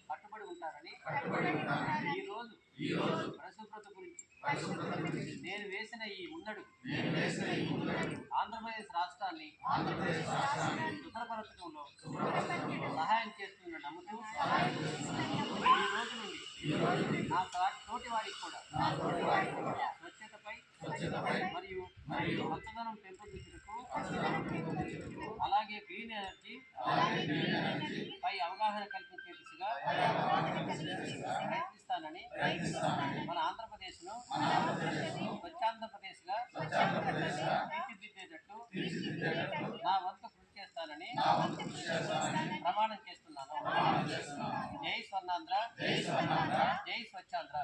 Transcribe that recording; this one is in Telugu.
కట్టుబడి ఉంటారని ఈ రోజు పరిశుభ్రత గురించి నేను వేసిన ఈ ముందడుగు ఆంధ్రప్రదేశ్ రాష్ట్రాన్ని శుభ్రపరచడంలో సహాయం చేస్తున్న నమ్ముతూ ఈ రోజు నుండి నా తోటి వారికి కూడా స్వచ్ఛతపై మరియు పచ్చదనం పెంపొందించుటకు అలాగే గ్రీన్ ఎనర్జీ పై అవగాహన కల్పించే దిశగా ప్రయత్నిస్తానని మన ఆంధ్రప్రదేశ్ను స్వచ్ఛాంధ్రప్రదేశ్గా తీర్చిదిద్దేటట్టు నా వంతు కృషి చేస్తానని ప్రమాణం చేస్తున్నాను. జై స్వర్ణాంధ్ర, జై స్వచ్ఛాంధ్ర.